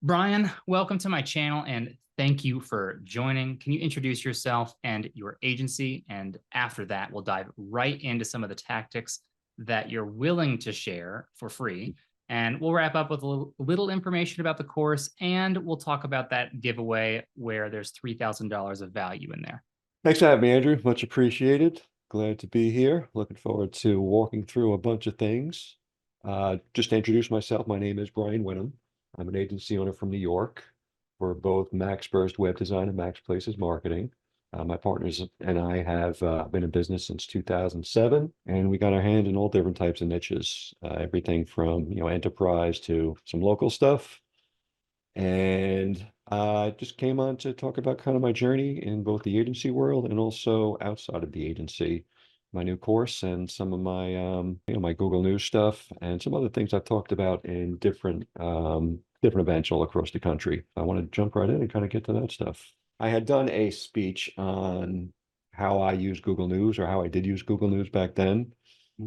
Brian, welcome to my channel and thank you for joining. Can you introduce yourself and your agency? And after that, we'll dive right into some of the tactics that you're willing to share for free. And we'll wrap up with a little information about the course, and we'll talk about that giveaway where there's $3,000 of value in there. Thanks for having me, Andrew. Much appreciated. Glad to be here. Looking forward to walking through a bunch of things. Just to introduce myself, my name is Brian Winham. I'm an agency owner from New York for both Max Burst Web Design and Max Places Marketing. My partners and I have been in business since 2007, and we got our hands in all different types of niches, everything from enterprise to some local stuff. And I just came on to talk about kind of my journey in both the agency world and also outside of the agency, my new course and some of my my Google News stuff and some other things I've talked about in different events all across the country. I want to jump right in and kind of get to that stuff. I had done a speech on how I use Google News, or how I did use Google News back then,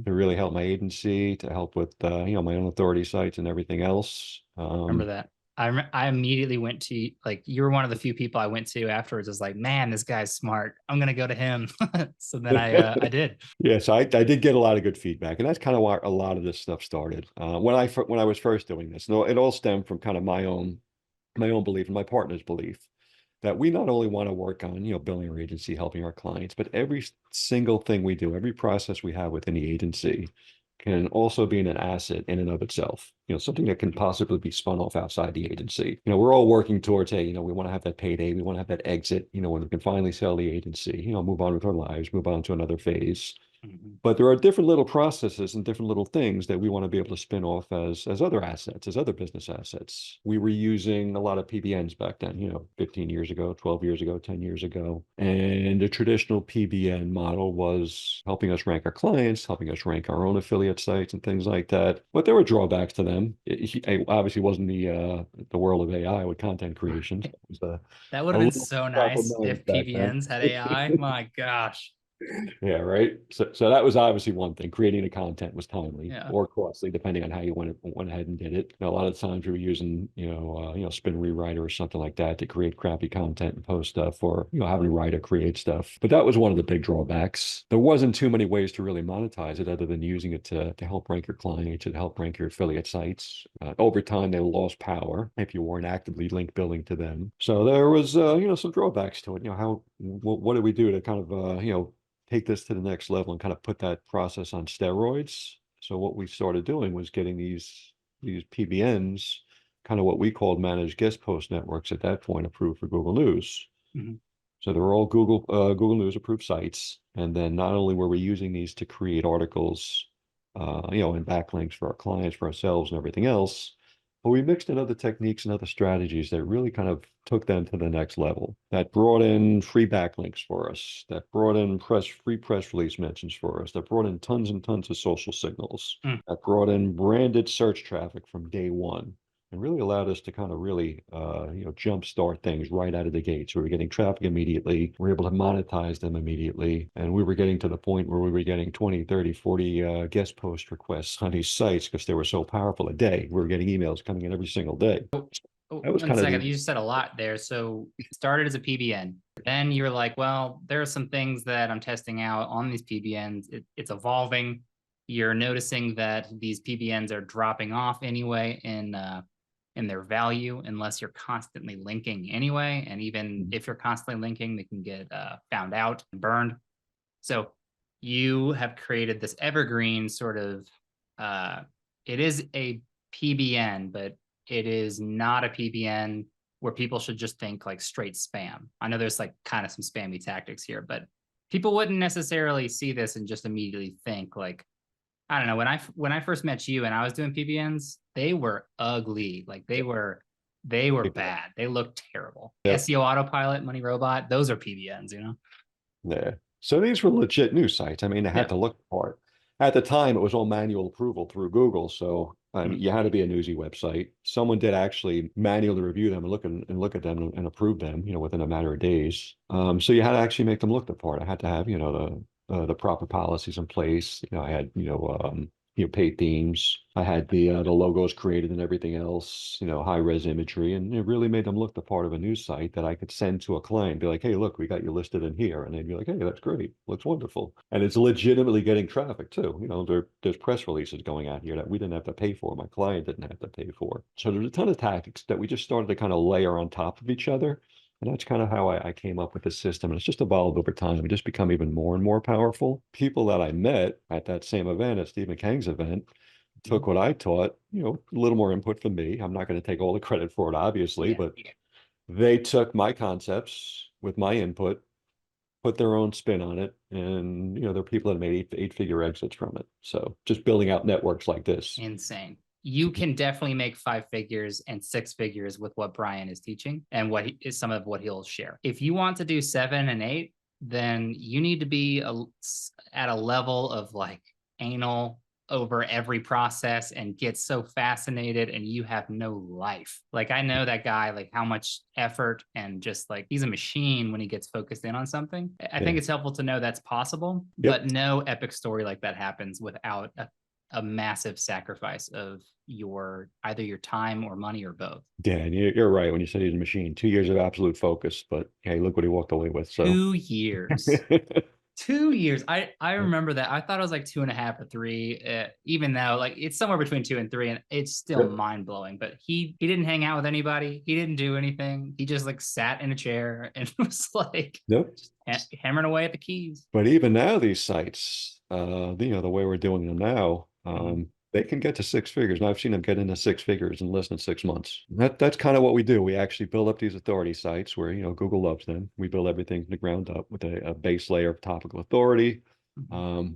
to really help my agency, to help with my own authority sites and everything else. Remember that? I immediately went to, like, you were one of the few people I went to afterwards. I was like, man, this guy's smart. I'm gonna go to him. So then I did. Yeah, so I did get a lot of good feedback, and that's kind of why a lot of this stuff started. When I was first doing this, no, it all stemmed from kind of my own belief and my partner's belief that we not only want to work on building our agency, helping our clients, but every single thing we do, every process we have within the agency can also be an asset in and of itself. Something that can possibly be spun off outside the agency. We're all working towards, hey, we want to have that payday, we want to have that exit, when we can finally sell the agency, move on with our lives, move on to another phase. But there are different little processes and different little things that we want to be able to spin off as other assets, as other business assets. We were using a lot of PBNs back then, 15 years ago, 12 years ago, 10 years ago. And the traditional PBN model was helping us rank our clients, helping us rank our own affiliate sites and things like that. But there were drawbacks to them. It obviously wasn't the world of AI with content creation. So it was That would a have been little so nice problematic if back then. PBNs had AI. My gosh. Yeah, right. So that was obviously one thing. Creating the content was timely Yeah. or costly, depending on how you went ahead and did it. A lot of times we were using, Spin Rewriter or something like that to create crappy content and post stuff, or having a writer create stuff. But that was one of the big drawbacks. There wasn't too many ways to really monetize it other than using it to help rank your clients, to help rank your affiliate sites. Over time, they lost power if you weren't actively link building to them. So there was, some drawbacks to it. What do we do to kind of, take this to the next level and kind of put that process on steroids? So what we started doing was getting these PBNs, kind of what we called managed guest post networks at that point, approved for Google News. Mhm. So they were all Google News approved sites. And then not only were we using these to create articles, and backlinks for our clients, for ourselves, and everything else, but we mixed in other techniques and other strategies that really kind of took them to the next level. That brought in free backlinks for us, that brought in free press release mentions for us, that brought in tons and tons of social signals, Mm. that brought in branded search traffic from day one, and really allowed us to kind of really, jumpstart things right out of the gate. So we were getting traffic immediately. We were able to monetize them immediately. And we were getting to the point where we were getting 20, 30, 40 guest post requests on these sites because they were so powerful a day. We were getting emails coming in every single day. Oh, That was one kind of second. the, You just said a lot there. So it started as a PBN. Then you're like, well, there are some things that I'm testing out on these PBNs. It's evolving. You're noticing that these PBNs are dropping off anyway in their value unless you're constantly linking anyway. And even if you're constantly linking, they can get found out and burned. So you have created this evergreen sort of, it is a PBN, but it is not a PBN where people should just think like straight spam. I know there's like kind of some spammy tactics here, but people wouldn't necessarily see this and just immediately think like, I don't know, when I first met you and I was doing PBNs, they were ugly. Like they were bad. They looked terrible. yeah, SEO autopilot, money robot, those are PBNs, yeah. So these were legit news sites. I mean, they had Yeah. to look the part. At the time, it was all manual approval through Google. So Mm. you had to be a newsy website. Someone did actually manually review them and look at them and approve them, within a matter of days. So you had to actually make them look the part. I had to have, the proper policies in place. I had, paid themes. I had the logos created and everything else, high res imagery, and it really made them look the part of a news site that I could send to a client, be like, hey, look, we got you listed in here, and they'd be like, hey, that's great, looks wonderful, and it's legitimately getting traffic too. There's press releases going out here that we didn't have to pay for, my client didn't have to pay for. So there's a ton of tactics that we just started to kind of layer on top of each other. And that's kind of how I came up with the system. And it's just evolved over time and just become even more and more powerful. People that I met at that same event, at Stephen Kang's event, took what I taught, a little more input from me. I'm not going to take all the credit for it, obviously, but they took my concepts with my input, put their own spin on it. And, there are people that made eight-figure exits from it. So just building out networks like this. Insane. You can definitely make 5 figures and 6 figures with what Brian is teaching and what is some of what he'll share. If you want to do 7 and 8, then you need to be at a level of like anal over every process and get so fascinated and you have no life. Like I know that guy, like how much effort and just like he's a machine when he gets focused in on something. I think it's helpful to know that's possible, but no epic story like that happens without a massive sacrifice of either your time or money or both. Yeah, and you're right when you said he's a machine. 2 years of absolute focus, but hey, look what he walked away with. So 2 years. 2 years. I remember that. I thought it was like 2.5 or 3, even though like it's somewhere between 2 and 3, and it's still mind blowing. But he didn't hang out with anybody. He didn't do anything. He just like sat in a chair and was like hammering away at the keys. But even now, these sites, the way we're doing them now, they can get to 6 figures. And I've seen them get into 6 figures in less than 6 months. That's kind of what we do. We actually build up these authority sites where, Google loves them. We build everything from the ground up with a base layer of topical authority.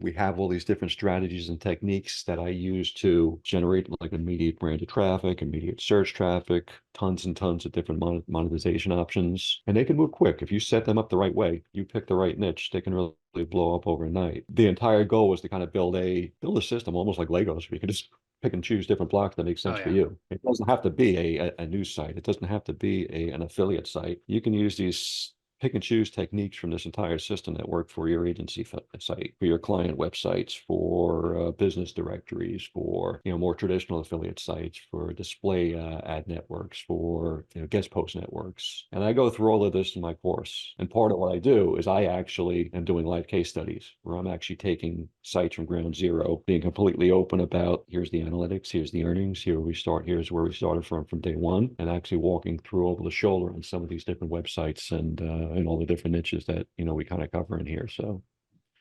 We have all these different strategies and techniques that I use to generate like immediate branded traffic, immediate search traffic, tons and tons of different monetization options. And they can move quick. If you set them up the right way, you pick the right niche, they can really blow up overnight. The entire goal was to kind of build a system almost like Legos, where you can just pick and choose different blocks that make sense for you. It doesn't have to be a news site. It doesn't have to be an affiliate site. You can use these pick and choose techniques from this entire system that work for your agency site, for your client websites, for business directories, for more traditional affiliate sites, for display ad networks, for guest post networks. And I go through all of this in my course. And part of what I do is I actually am doing live case studies where I'm actually taking sites from ground zero, being completely open about here's the analytics, here's the earnings, here's where we started from day one, and actually walking through over the shoulder on some of these different websites and all the different niches that we kind of cover in here. So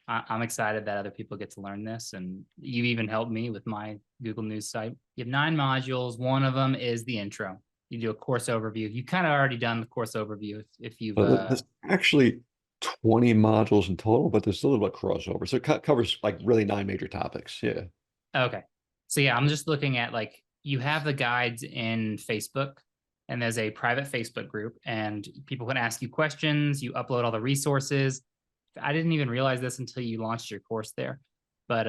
I'm excited that other people get to learn this, and you even helped me with my Google News site. You have 9 modules. One of them is the intro. You do a course overview. You kind of already done the course overview if you've there's actually 20 modules in total, but there's a little bit of crossover, so it covers like really 9 major topics. Okay, so I'm just looking at like you have the guides in Facebook, and there's a private Facebook group, and people can ask you questions. You upload all the resources. I didn't even realize this until you launched your course there, but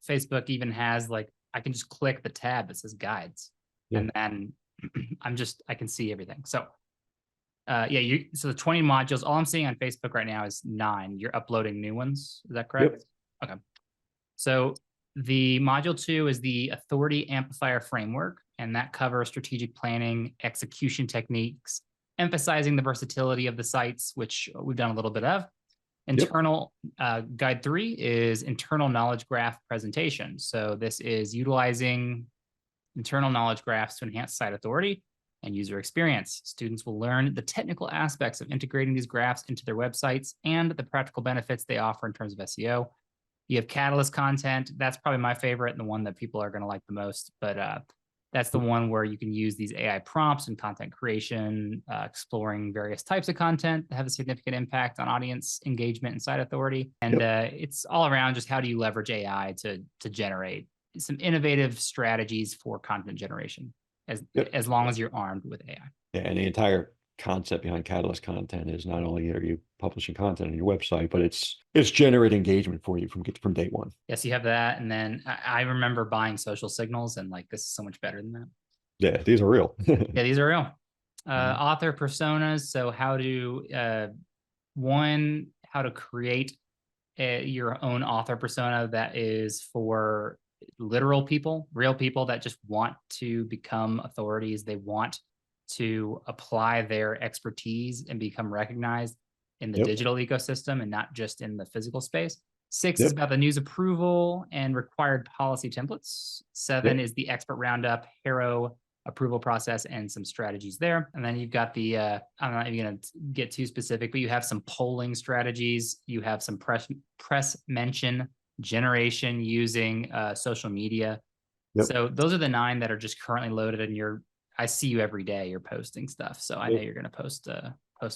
Facebook even has like I can just click the tab that says guides, and then I can see everything. So so the 20 modules. All I'm seeing on Facebook right now is 9. You're uploading new ones. Is that correct? Okay. So the module 2 is the authority amplifier framework, and that covers strategic planning, execution techniques, emphasizing the versatility of the sites, which we've done a little bit of. Internal guide 3 is internal knowledge graph presentation. So this is utilizing internal knowledge graphs to enhance site authority and user experience. Students will learn the technical aspects of integrating these graphs into their websites and the practical benefits they offer in terms of SEO. You have Catalyst content. That's probably my favorite and the one that people are going to like the most. But that's the one where you can use these AI prompts in content creation, exploring various types of content that have a significant impact on audience engagement and site authority. And it's all around just how do you leverage AI to generate some innovative strategies for content generation, as long as you're armed with AI. Yeah, and the entire concept behind Catalyst content is not only are you publishing content on your website, but it's generating engagement for you from day one. Yes, you have that. And then I remember buying Social Signals, and like this is so much better than that. Yeah, these are real. Yeah, these are real. Author personas. So how to how to create your own author persona that is for literal people, real people that just want to become authorities. They want to apply their expertise and become recognized in the Yep. digital ecosystem and not just in the physical space. 6 is Yep. about the news approval and required policy templates. 7 Yep. is the expert roundup, HARO approval process, and some strategies there. And then you've got the, I'm not even going to get too specific, but you have some polling strategies. You have some press mention generation using social media. Yep. So those are the 9 that are just currently loaded, and I see you every day. You're posting stuff, so I know you're going to post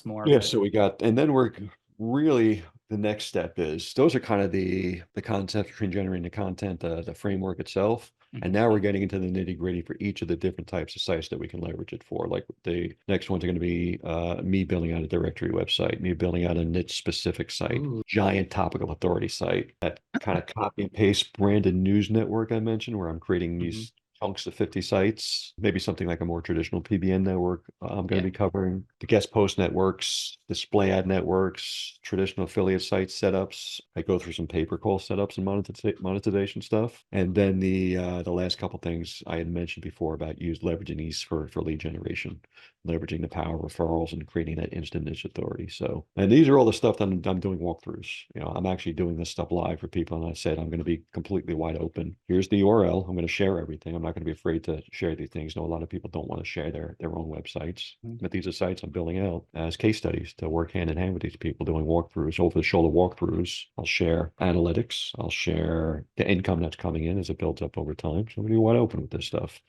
more. Yeah, But so we got, and then we're really, the next step is, those are kind of the concepts between generating the content, the framework itself. And now we're getting into the nitty gritty for each of the different types of sites that we can leverage it for. Like the next ones are going to be me building out a directory website, me building out a niche specific site, Ooh. giant topical authority site, that kind of copy and paste branded news network I mentioned, where I'm creating these chunks of 50 sites, maybe something like a more traditional PBN network. I'm going to be covering the guest post networks, display ad networks, traditional affiliate site setups. I go through some pay-per-call setups and monetization stuff. And then the last couple things I had mentioned before about leveraging these for lead generation, leveraging the power of referrals and creating that instant niche authority. So, and these are all the stuff that I'm doing walkthroughs. I'm actually doing this stuff live for people. And I said, I'm going to be completely wide open. Here's the URL. I'm going to share everything. I'm not going to be afraid to share these things. I know a lot of people don't want to share their own websites, but these are sites I'm building out as case studies to work hand in hand with these people doing walkthroughs, over the shoulder walkthroughs. I'll share analytics. I'll share the income that's coming in as it builds up over time. So I'm going to be wide open with this stuff.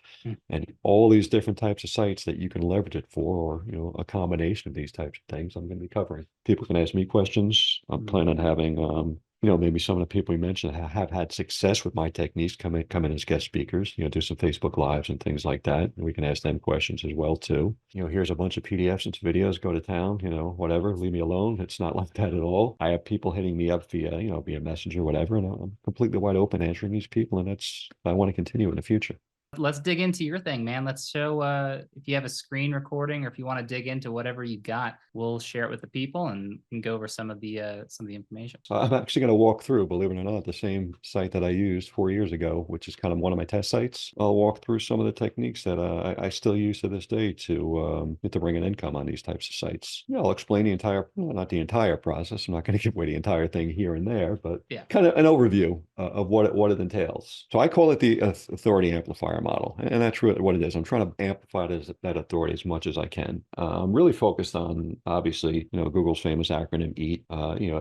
And all these different types of sites that you can leverage it for, or, a combination of these types of things I'm going to be covering. People can ask me questions. I'm planning on having, maybe some of the people we mentioned have had success with my techniques come in as guest speakers, do some Facebook Lives and things like that. And we can ask them questions as well too. Here's a bunch of PDFs and videos, go to town, whatever, leave me alone. It's not like that at all. I have people hitting me up via Messenger, whatever, and I'm completely wide open answering these people. And I want to continue in the future. Let's dig into your thing, man. Let's show if you have a screen recording, or if you want to dig into whatever you got, we'll share it with the people and go over some of the information. I'm actually going to walk through, believe it or not, the same site that I used 4 years ago, which is kind of one of my test sites. I'll walk through some of the techniques that I still use to this day to bring an income on these types of sites. I'll explain not the entire process. I'm not going to give away the entire thing here and there, but kind of an overview of what it entails. So I call it the authority amplifier model, and that's really what it is. I'm trying to amplify that authority as much as I can. I'm really focused on, obviously, Google's famous acronym EAT,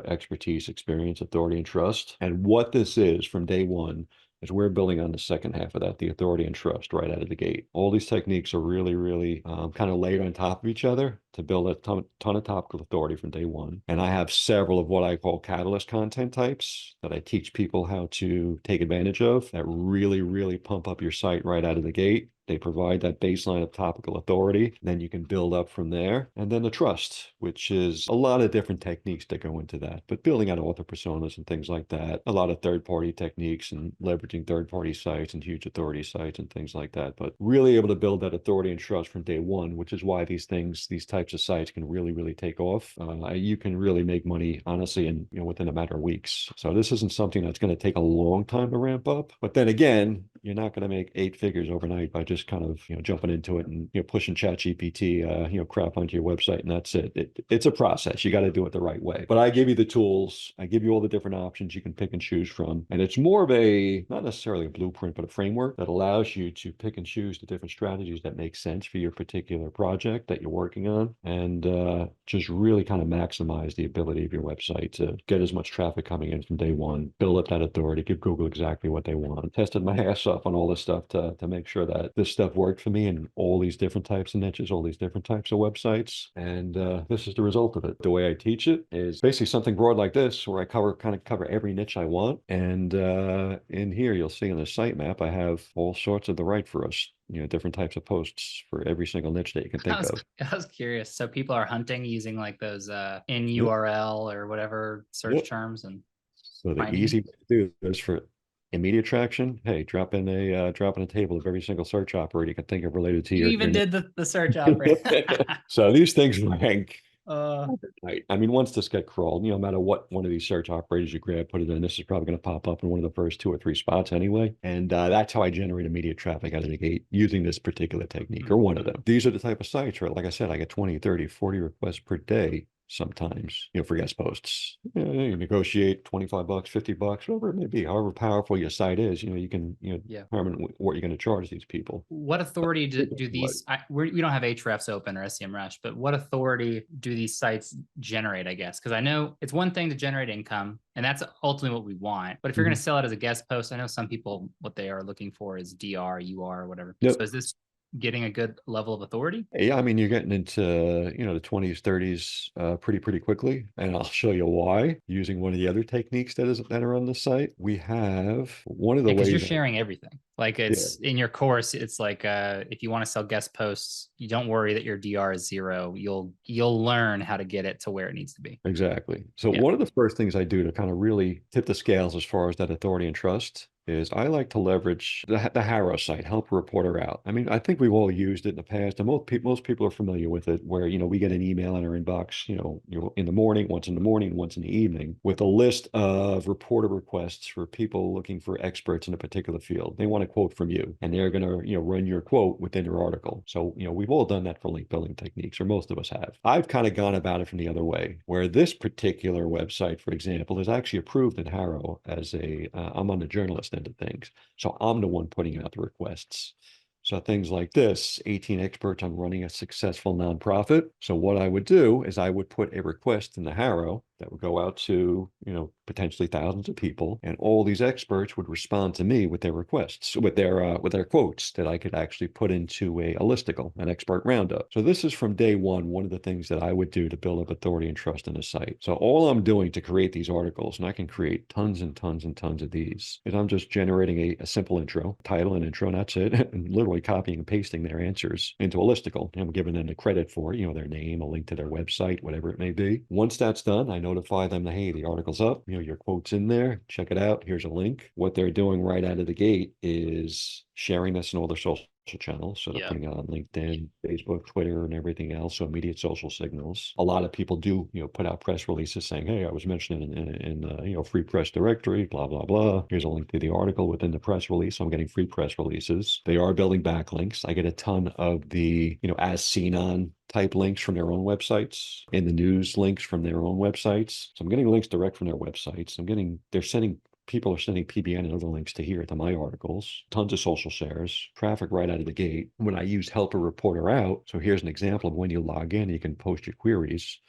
expertise, experience, authority, and trust. And what this is from day one is we're building on the second half of that, the authority and trust right out of the gate. All these techniques are really, really kind of layered on top of each other to build a ton of topical authority from day one. And I have several of what I call catalyst content types that I teach people how to take advantage of that really, really pump up your site right out of the gate. They provide that baseline of topical authority. Then you can build up from there. And then the trust, which is a lot of different techniques that go into that, but building out author personas and things like that, a lot of third-party techniques and leveraging third-party sites and huge authority sites and things like that. But really able to build that authority and trust from day one, which is why these types of sites can really, really take off. You can really make money, honestly, in within a matter of weeks. So this isn't something that's going to take a long time to ramp up. But then again, you're not going to make 8 figures overnight by just kind of jumping into it and pushing ChatGPT crap onto your website, and that's it. It's a process. You got to do it the right way. But I give you the tools. I give you all the different options you can pick and choose from, and it's more of a, not necessarily a blueprint, but a framework that allows you to pick and choose the different strategies that make sense for your particular project that you're working on, and just really kind of maximize the ability of your website to get as much traffic coming in from day one, build up that authority, give Google exactly what they want. Tested my ass off on all this stuff to make sure that this stuff worked for me in all these different types of niches, all these different types of websites. And this is the result of it. The way I teach it is basically something broad like this, where I kind of cover every niche I want. And in here, you'll see on the sitemap, I have all sorts of the right for us, different types of posts for every single niche that you can think of. I was curious. So people are hunting using like those in URL or whatever search terms, and so the easy way to do this for immediate traction, hey, drop in a table of every single search operator you can think of related to you your even did the search operator. So these things rank Uh, Right. I mean, once this get crawled, no matter what one of these search operators you grab, put it in, this is probably going to pop up in one of the first 2 or 3 spots anyway. And that's how I generate immediate traffic out of the gate using this particular technique or one of them. These are the type of sites where, like I said, I get 20, 30, 40 requests per day sometimes, for guest posts. You negotiate $25, $50, whatever it may be, however powerful your site is, you can, yeah. determine what you're going to charge these people. What authority do these, we don't have Ahrefs open or SEMrush, but what authority do these sites generate, I guess? Because I know it's one thing to generate income, and that's ultimately what we want. But if you're going to sell it as a guest post, I know some people, what they are looking for is DR, UR, whatever. Yep. So is this getting a good level of authority? Yeah, I mean, you're getting into, the 20s, 30s pretty quickly. And I'll show you why using one of the other techniques that are on the site. We have one of the Because ways you're that, sharing everything. Like it's in your course, it's like if you want to sell guest posts, you don't worry that your DR is 0. You'll learn how to get it to where it needs to be. Exactly. So one of the first things I do to kind of really tip the scales as far as that authority and trust is I like to leverage the Harrow site, help a reporter out. I mean, I think we've all used it in the past, and most people are familiar with it, where, we get an email in our inbox, in the morning, once in the morning, once in the evening, with a list of reporter requests for people looking for experts in a particular field. They want a quote from you, and they're going to, run your quote within your article. So, we've all done that for link building techniques, or most of us have. I've kind of gone about it from the other way, where this particular website, for example, is actually approved in Harrow as I'm on the journalist end of things. So I'm the one putting out the requests. So things like this, 18 experts on running a successful nonprofit. So what I would do is I would put a request in the Harrow that would go out to, potentially thousands of people, and all these experts would respond to me with their requests, with their quotes that I could actually put into a listicle, an expert roundup. So this is from day one of the things that I would do to build up authority and trust in a site. So all I'm doing to create these articles, and I can create tons and tons and tons of these, is I'm just generating a simple intro, title and intro, and that's it, and literally copying and pasting their answers into a listicle. I'm giving them the credit for, their name, a link to their website, whatever it may be. Once that's done, I notify them that, hey, the article's up, your quote's in there, check it out, here's a link. What they're doing right out of the gate is sharing this in all their social channels. So they're putting it on LinkedIn, Facebook, Twitter, and everything else. So immediate social signals. A lot of people do, put out press releases saying, hey, I was mentioned in free press directory, blah, blah, blah. Here's a link to the article within the press release. So I'm getting free press releases. They are building backlinks. I get a ton of the, as seen on type links from their own websites, in the news links from their own websites. So I'm getting links direct from their websites. People are sending PBN and other links to my articles, tons of social shares, traffic right out of the gate. When I use help a reporter out, so here's an example of when you log in, you can post your queries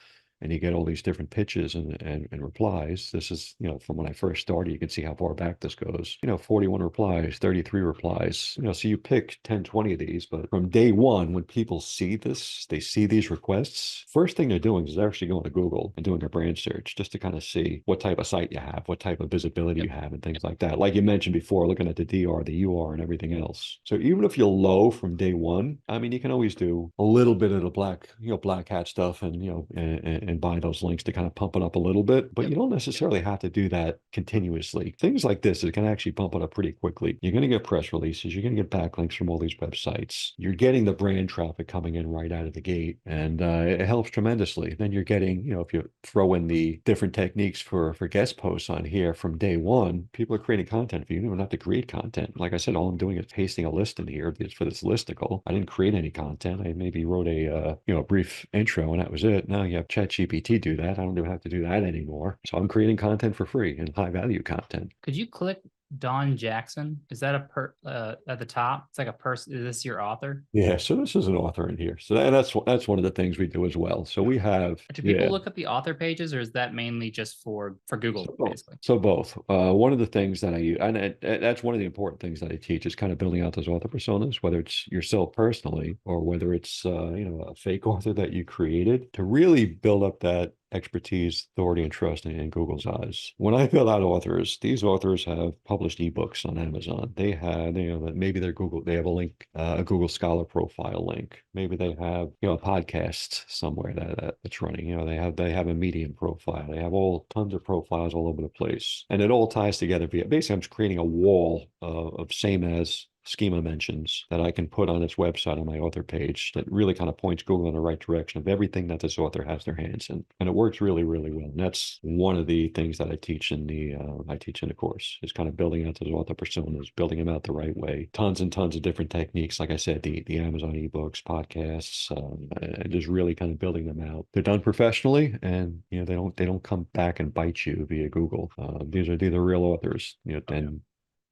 and you get all these different pitches and replies. This is, from when I first started, you can see how far back this goes. 41 replies, 33 replies. So you pick 10, 20 of these, but from day one, when people see this, they see these requests, first thing they're doing is they're actually going to Google and doing a brand search just to kind of see what type of site you have, what type of visibility you have, and things like that. Like you mentioned before, looking at the DR, the UR, and everything else. So even if you're low from day one, I mean, you can always do a little bit of the black hat stuff and buy those links to kind of pump it up a little bit, but you don't necessarily have to do that continuously. Things like this is going to actually pump it up pretty quickly. You're going to get press releases. You're going to get backlinks from all these websites. You're getting the brand traffic coming in right out of the gate, and it helps tremendously. Then you're getting, if you throw in the different techniques for guest posts on here from day one, people are creating content for you. You don't have to create content. Like I said, all I'm doing is pasting a list in here for this listicle. I didn't create any content. I maybe wrote a brief intro, and that was it. Now you have ChatGPT do that. I don't even have to do that anymore. So I'm creating content for free and high value content. Could you click Don Jackson? Is that at the top? It's like a person. Is this your author? Yeah, so this is an author in here. So that's one of the things we do as well. So we have. Do people look at the author pages, or is that mainly just for Google, basically? So both. One of the things that I use, and that's one of the important things that I teach, is kind of building out those author personas, whether it's yourself personally or whether it's a fake author that you created, to really build up that expertise, authority, and trust in Google's eyes. When I fill out authors, these authors have published ebooks on Amazon. They have, maybe they have a link, a Google Scholar profile link. Maybe they have, a podcast somewhere that's running. They have a Medium profile. They have tons of profiles all over the place, and it all ties together. Basically, I'm just creating a wall of same as schema mentions that I can put on its website on my author page that really kind of points Google in the right direction of everything that this author has their hands in. And it works really, really well. And that's one of the things that I teach in the course, is kind of building out those author personas, building them out the right way. Tons and tons of different techniques. Like I said, the Amazon ebooks, podcasts, and just really kind of building them out. They're done professionally, and they don't come back and bite you via Google. These are real authors, and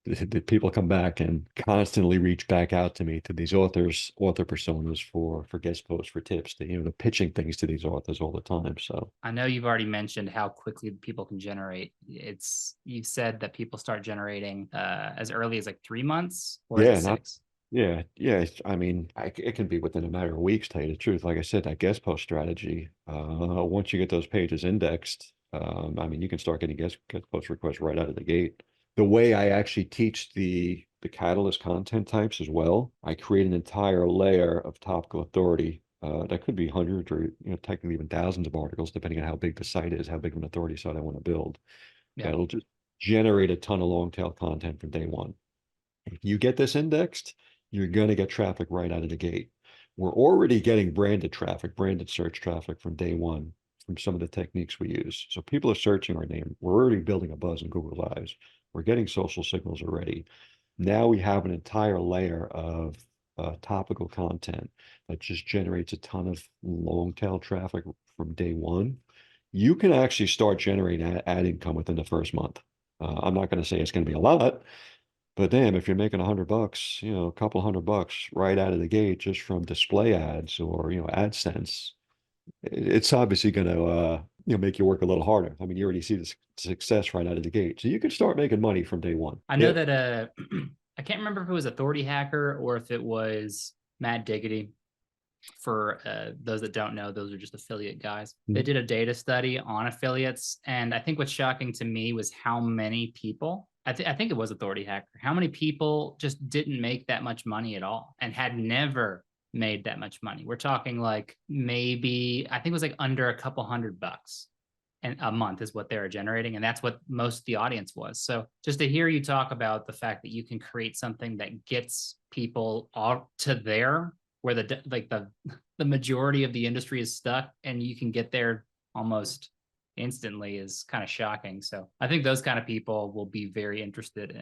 the people come back and constantly reach back out to me, to these author personas for guest posts, for tips. They're pitching things to these authors all the time. So I know you've already mentioned how quickly people can generate. You've said that people start generating as early as like 3 months, or is it yeah, not 6? yeah. I mean, it can be within a matter of weeks. Tell you the truth, like I said, that guest post strategy. Once you get those pages indexed, I mean, you can start getting guest post requests right out of the gate. The way I actually teach the catalyst content types as well, I create an entire layer of topical authority. That could be hundreds, or technically even thousands of articles, depending on how big the site is, how big of an authority site I want to build. Yeah. That'll just generate a ton of long tail content from day one. If you get this indexed, you're going to get traffic right out of the gate. We're already getting branded traffic, branded search traffic from day one, from some of the techniques we use. So people are searching our name. We're already building a buzz in Google's eyes. We're getting social signals already. Now we have an entire layer of topical content that just generates a ton of long tail traffic from day one. You can actually start generating ad income within the first month. I'm not going to say it's going to be a lot, but damn, if you're making $100, a couple $100 right out of the gate just from display ads or, AdSense, it's obviously going to, make you work a little harder. I mean, you already see the success right out of the gate. So you can start making money from day one. I know that I can't remember if it was Authority Hacker or if it was Matt Diggity. For those that don't know, those are just affiliate guys. They did a data study on affiliates, and I think what's shocking to me was how many people, I think it was Authority Hacker, how many people just didn't make that much money at all and had never made that much money. We're talking like maybe, I think it was like under a couple $100 and a month is what they're generating, and that's what most of the audience was. So just to hear you talk about the fact that you can create something that gets people all to there where the majority of the industry is stuck, and you can get there almost instantly, is kind of shocking. So I think those kind of people will be very interested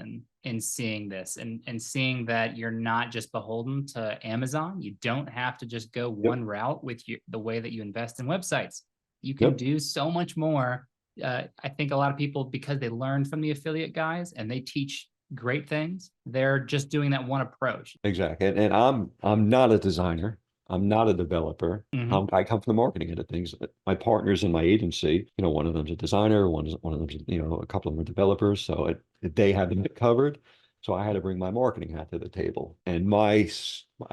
in seeing this, and seeing that you're not just beholden to Amazon. You don't have to just go one route with the way that you invest in websites. You can do so much more. I think a lot of people, because they learned from the affiliate guys and they teach great things, they're just doing that one approach. Exactly. And I'm not a designer. I'm not a developer. I come from the marketing end of things. My partners in my agency, one of them's a designer, one of them's, a couple of them are developers. So they have it covered. So I had to bring my marketing hat to the table. And I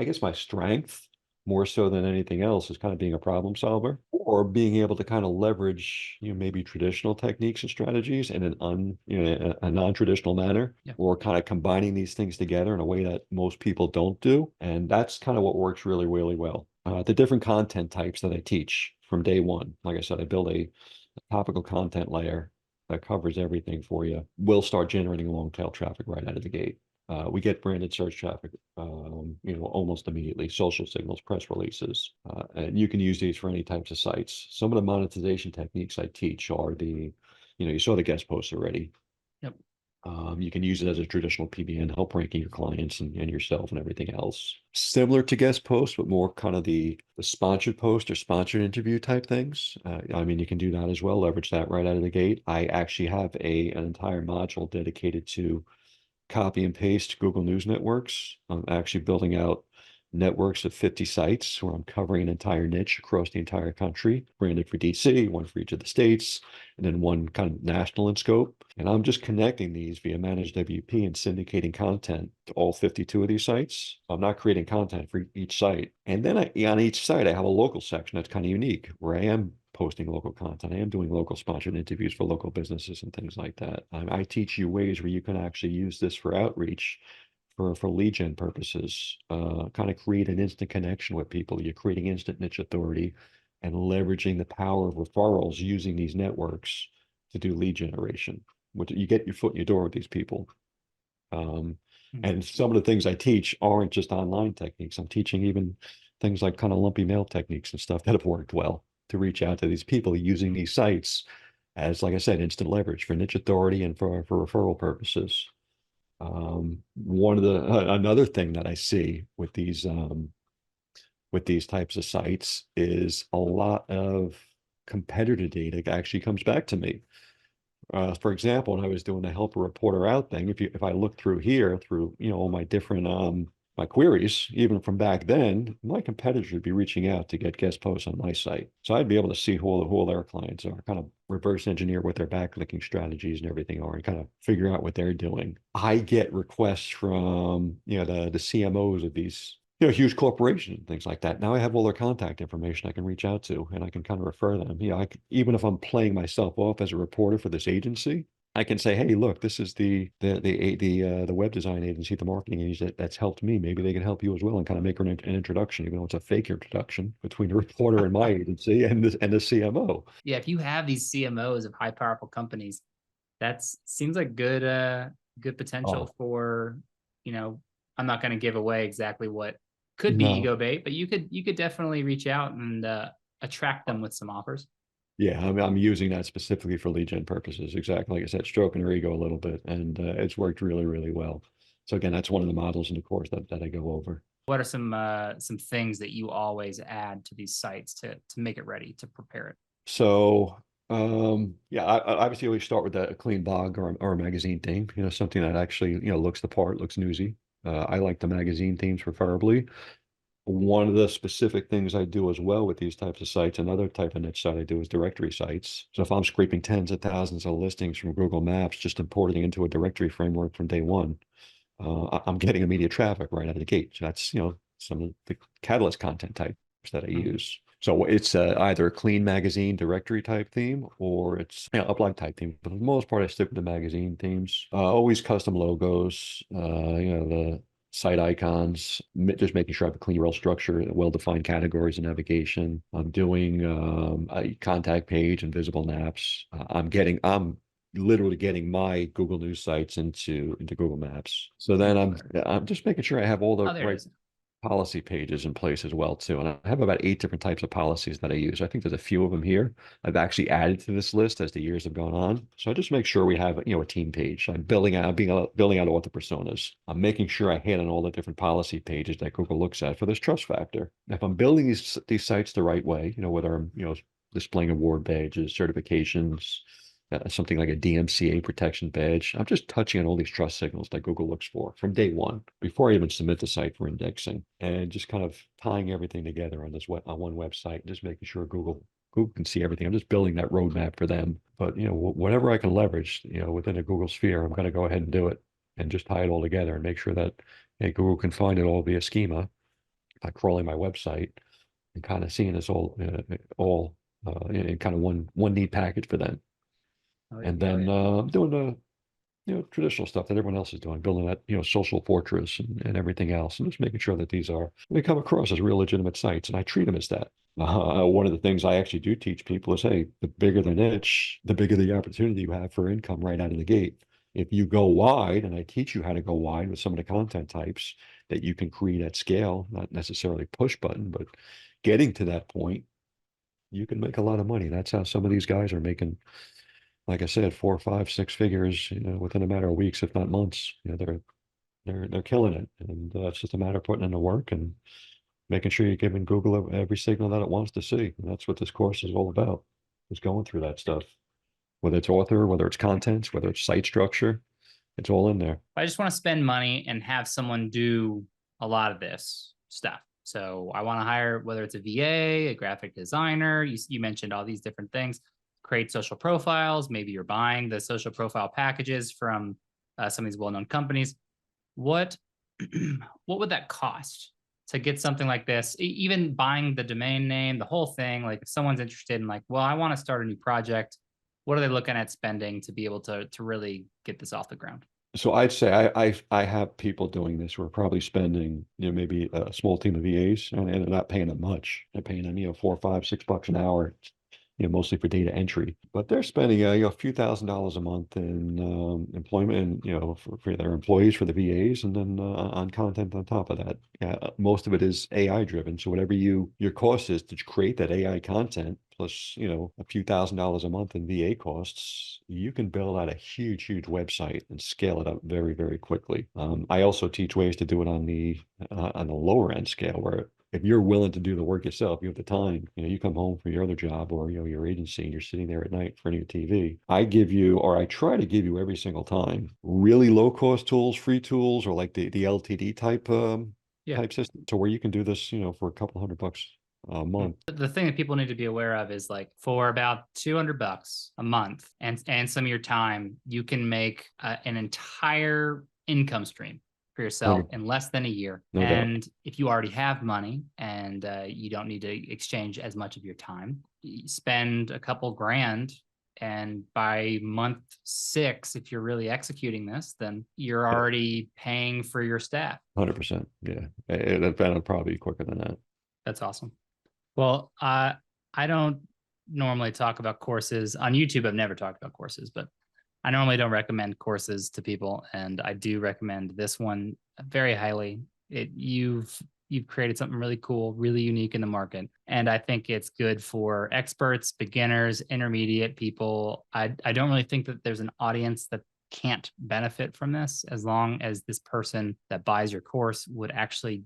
guess my strength, more so than anything else, is kind of being a problem solver, or being able to kind of leverage, maybe traditional techniques and strategies in a non-traditional manner, or kind of combining these things together in a way that most people don't do. And that's kind of what works really, really well. The different content types that I teach from day one, like I said, I build a topical content layer that covers everything for you. We'll start generating long tail traffic right out of the gate. We get branded search traffic, almost immediately, social signals, press releases, and you can use these for any types of sites. Some of the monetization techniques I teach are you saw the guest posts already. Yep. You can use it as a traditional PBN, help ranking your clients and yourself and everything else. Similar to guest posts, but more kind of the sponsored post or sponsored interview type things. I mean, you can do that as well, leverage that right out of the gate. I actually have an entire module dedicated to copy and paste Google News networks. I'm actually building out networks of 50 sites where I'm covering an entire niche across the entire country, branded for DC, one for each of the states, and then one kind of national in scope. And I'm just connecting these via managed WP and syndicating content to all 52 of these sites. I'm not creating content for each site. And then on each site, I have a local section that's kind of unique, where I am posting local content. I am doing local sponsored interviews for local businesses and things like that. I teach you ways where you can actually use this for outreach, for lead gen purposes, kind of create an instant connection with people. You're creating instant niche authority and leveraging the power of referrals using these networks to do lead generation. Which you get your foot in your door with these people. And some of the things I teach aren't just online techniques. I'm teaching even things like kind of lumpy mail techniques and stuff that have worked well to reach out to these people using these sites as, like I said, instant leverage for niche authority and for referral purposes. One of the another thing that I see with these types of sites is a lot of competitor data actually comes back to me. For example, when I was doing the help a reporter out thing, if I look through here through all my different my queries, even from back then, my competitors would be reaching out to get guest posts on my site. So I'd be able to see who all their clients are, kind of reverse engineer what their backlinking strategies and everything are, and kind of figure out what they're doing. I get requests from the CMOs of these huge corporations and things like that. Now I have all their contact information I can reach out to, and I can kind of refer them. Even if I'm playing myself off as a reporter for this agency, I can say, hey, look, this is the web design agency, the marketing agency that's helped me. Maybe they can help you as well, and kind of make an introduction, even though it's a fake introduction between the reporter and my agency and the CMO. Yeah, if you have these CMOs of high powerful companies, that seems like good potential for, I'm not going to give away exactly what could be ego bait, but you could definitely reach out and attract them with some offers. Yeah, I'm using that specifically for lead gen purposes. Exactly. Like I said, stroking their ego a little bit, and it's worked really, really well. So again, that's one of the models in the course that I go over. What are some things that you always add to these sites to make it ready, to prepare it? So yeah, I obviously always start with a clean blog or a magazine theme, something that actually, looks the part, looks newsy. I like the magazine themes preferably. One of the specific things I do as well with these types of sites, another type of niche site I do is directory sites. So if I'm scraping tens of thousands of listings from Google Maps, just importing into a directory framework from day one, I'm getting immediate traffic right out of the gate. So that's, some of the catalyst content types that I use. So it's either a clean magazine directory type theme, or it's a blog type theme. But for the most part, I stick with the magazine themes. Always custom logos, the site icons, just making sure I have a clean URL structure, well-defined categories and navigation. I'm doing a contact page and visible naps. I'm literally getting my Google News sites into Google Maps. So then I'm just making sure I have all the right policy pages in place as well too. And I have about 8 different types of policies that I use. I think there's a few of them here I've actually added to this list as the years have gone on. So I just make sure we have a team page. I'm building out author personas. I'm making sure I hit on all the different policy pages that Google looks at for this trust factor. If I'm building these sites the right way, whether I'm displaying award badges, certifications, something like a DMCA protection badge. I'm just touching on all these trust signals that Google looks for from day one, before I even submit the site for indexing, and just kind of tying everything together on one website, and just making sure Google can see everything. I'm just building that roadmap for them. But whatever I can leverage, within a Google sphere, I'm going to go ahead and do it, and just tie it all together and make sure that Google can find it all via schema by crawling my website and kind of seeing this all in kind of one neat package for them. And then I'm doing the traditional stuff that everyone else is doing, building that social fortress and everything else, and just making sure that they come across as real legitimate sites, and I treat them as that. One of the things I actually do teach people is, hey, the bigger the niche, the bigger the opportunity you have for income right out of the gate. If you go wide, and I teach you how to go wide with some of the content types that you can create at scale, not necessarily push button, but getting to that point, you can make a lot of money. That's how some of these guys are making, like I said, 4, 5, 6 figures, within a matter of weeks, if not months. They're killing it, and it's just a matter of putting in the work and making sure you're giving Google every signal that it wants to see. And that's what this course is all about, is going through that stuff. Whether it's author, whether it's content, whether it's site structure, it's all in there. I just want to spend money and have someone do a lot of this stuff. So I want to hire, whether it's a VA, a graphic designer. You mentioned all these different things. Create social profiles. Maybe you're buying the social profile packages from some of these well-known companies. What would that cost to get something like this? Even buying the domain name, the whole thing. Like if someone's interested in well, I want to start a new project, what are they looking at spending to be able to really get this off the ground? So I'd say I have people doing this who are probably spending, maybe a small team of VAs, and they're not paying them much. They're paying them, $4, $5, $6 an hour mostly for data entry. But they're spending a few $1,000s a month in employment, and for their employees, for the VAs, and then on content on top of that. Yeah, most of it is AI driven. So whatever your cost is to create that AI content, plus a few $1,000s a month in VA costs, you can build out a huge website and scale it up very, very quickly. I also teach ways to do it on the lower end scale, where if you're willing to do the work yourself, you have the time, you come home from your other job or, your agency, and you're sitting there at night in front of your TV. I give you, or I try to give you every single time, really low cost tools, free tools, or like the LTD type, Yeah. type system, to where you can do this, for a couple $100 a month. The thing that people need to be aware of is, like, for about $200 a month and some of your time, you can make an entire income stream for yourself in less than a year. No doubt. And if you already have money and you don't need to exchange as much of your time, you spend a couple grand, and by month 6, if you're really executing this, then you're already paying for your staff. 100%. Yeah. That'll probably be quicker than that. That's awesome. Well, I don't normally talk about courses on YouTube. I've never talked about courses, but I normally don't recommend courses to people, and I do recommend this one very highly. You've created something really cool, really unique in the market, and I think it's good for experts, beginners, intermediate people. I don't really think that there's an audience that can't benefit from this, as long as this person that buys your course would actually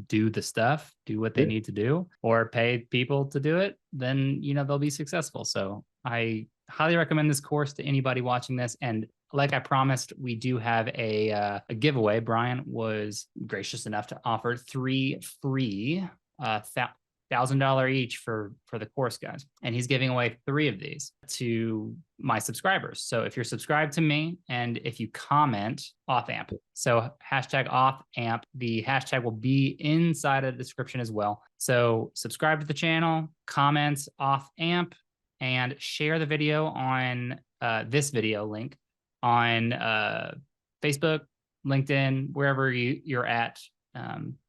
do the stuff, do what they need to do, or pay people to do it, then they'll be successful. So I highly recommend this course to anybody watching this. And like I promised, we do have a giveaway. Brian was gracious enough to offer 3 free $1,000 each for the course, guys, and he's giving away 3 of these to my subscribers. So if you're subscribed to me, and if you comment #AuthAmp, so #AuthAmp, the hashtag will be inside of the description as well. So subscribe to the channel, comment #AuthAmp, and share the video on this video link on Facebook, LinkedIn, wherever you're at.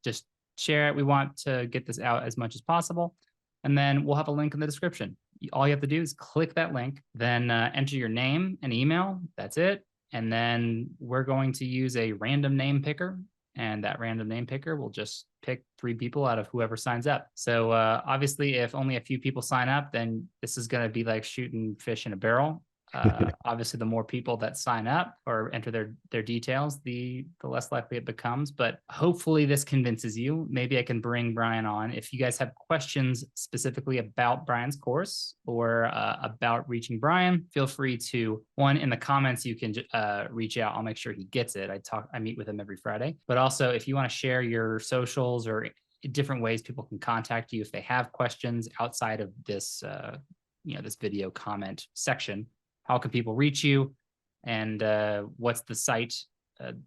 Just share it. We want to get this out as much as possible. And then we'll have a link in the description. All you have to do is click that link, then enter your name and email. That's it. And then we're going to use a random name picker. And that random name picker will just pick 3 people out of whoever signs up. So obviously, if only a few people sign up, then this is going to be like shooting fish in a barrel. Obviously, the more people that sign up or enter their details, the less likely it becomes. But hopefully this convinces you. Maybe I can bring Brian on. If you guys have questions specifically about Brian's course or about reaching Brian, feel free to, in the comments, you can reach out. I'll make sure he gets it. I meet with him every Friday. But also, if you want to share your socials or different ways people can contact you if they have questions outside of this this video comment section, how can people reach you, and what's the site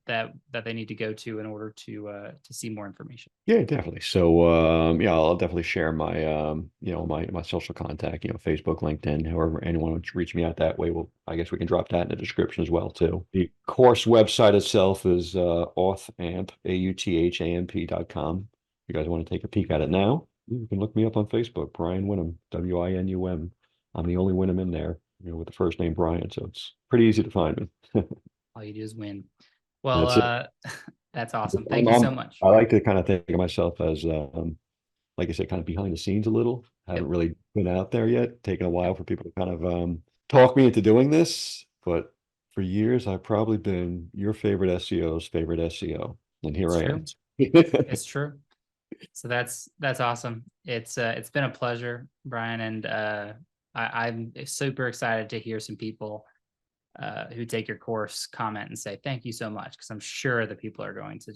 that they need to go to in order to see more information? Yeah, definitely. So I'll definitely share my my social contact, Facebook, LinkedIn, however anyone wants to reach me out that way. I guess we can drop that in the description as well too. The course website itself is authAmp, AUTHAMP.com. If you guys want to take a peek at it now, you can look me up on Facebook, Brian Winham, WINUM. I'm the only Winham in there, with the first name Brian, so it's pretty easy to find me. All you do is win. Well, that's awesome. Thank you I'm- so much. I like to kind of think of myself as, like I said, kind of behind the scenes a little. Haven't really been out there yet. Taken a while for people to kind of talk me into doing this, but for years I've probably been your favorite SEO's favorite SEO, and here I am. It's true. So that's awesome. It's been a pleasure, Brian, and I'm super excited to hear some people who take your course comment and say thank you so much, because I'm sure the people are going to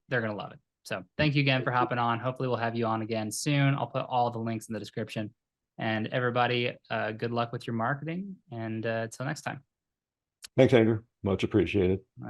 they're going to love it. So thank you again for hopping on. Hopefully we'll have you on again soon. I'll put all the links in the description. And everybody, good luck with your marketing, and until next time. Thanks, Andrew. Much appreciated.